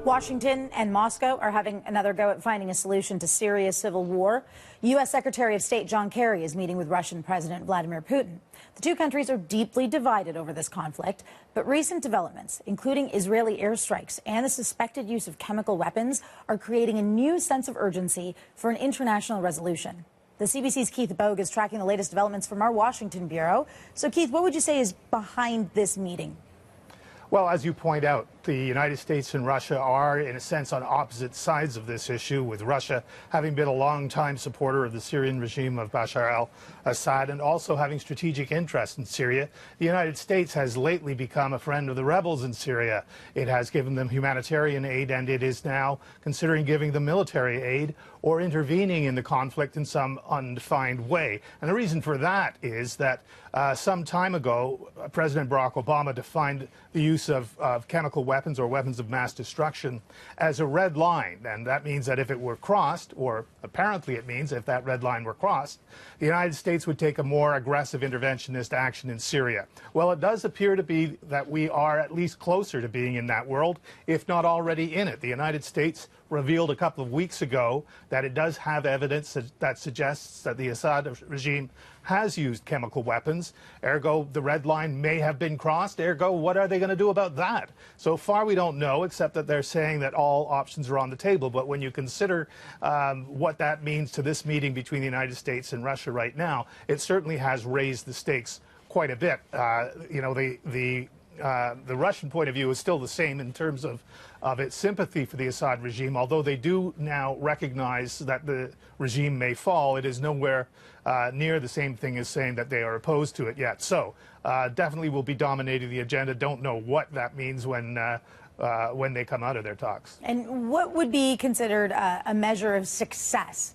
Washington and Moscow are having another go at finding a solution to Syria's civil war. U.S. Secretary of State John Kerry is meeting with Russian President Vladimir Putin. The two countries are deeply divided over this conflict, but recent developments, including Israeli airstrikes and the suspected use of chemical weapons, are creating a new sense of urgency for an international resolution. The CBC's Keith Bogue is tracking the latest developments from our Washington bureau. So, Keith, what would you say is behind this meeting? Well, as you point out, the United States and Russia are, in a sense, on opposite sides of this issue, with Russia having been a long-time supporter of the Syrian regime of Bashar al-Assad and also having strategic interests in Syria. The United States has lately become a friend of the rebels in Syria. It has given them humanitarian aid, and it is now considering giving them military aid or intervening in the conflict in some undefined way. And the reason for that is that some time ago, President Barack Obama defined the use of chemical weapons or weapons of mass destruction as a red line. And that means that if it were crossed, or apparently it means if that red line were crossed, the United States would take a more aggressive interventionist action in Syria. Well, it does appear to be that we are at least closer to being in that world, if not already in it. The United States revealed a couple of weeks ago that it does have evidence that suggests that the Assad regime has used chemical weapons. Ergo, the red line may have been crossed. Ergo, what are they going to do about that? So far, we don't know, except that they're saying that all options are on the table. But when you consider what that means to this meeting between the United States and Russia right now, it certainly has raised the stakes quite a bit. The Russian point of view is still the same in terms of its sympathy for the Assad regime. Although they do now recognize that the regime may fall, it is nowhere near the same thing as saying that they are opposed to it yet. So definitely will be dominating the agenda. Don't know what that means when they come out of their talks. And what would be considered a measure of success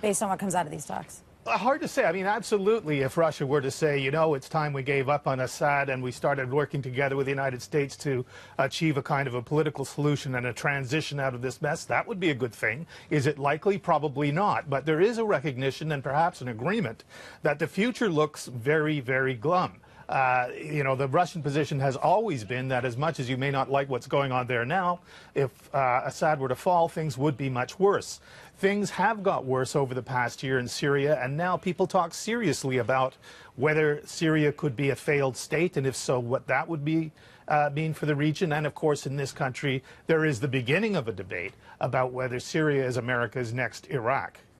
based on what comes out of these talks? Hard to say. I mean, absolutely, if Russia were to say, you know, it's time we gave up on Assad and we started working together with the United States to achieve a kind of a political solution and a transition out of this mess, that would be a good thing. Is it likely? Probably not. But there is a recognition and perhaps an agreement that the future looks very, very glum. The Russian position has always been that as much as you may not like what's going on there now, if Assad were to fall, things would be much worse. Things have got worse over the past year in Syria, and now people talk seriously about whether Syria could be a failed state, and if so, what that would be mean for the region. And of course, in this country, there is the beginning of a debate about whether Syria is America's next Iraq.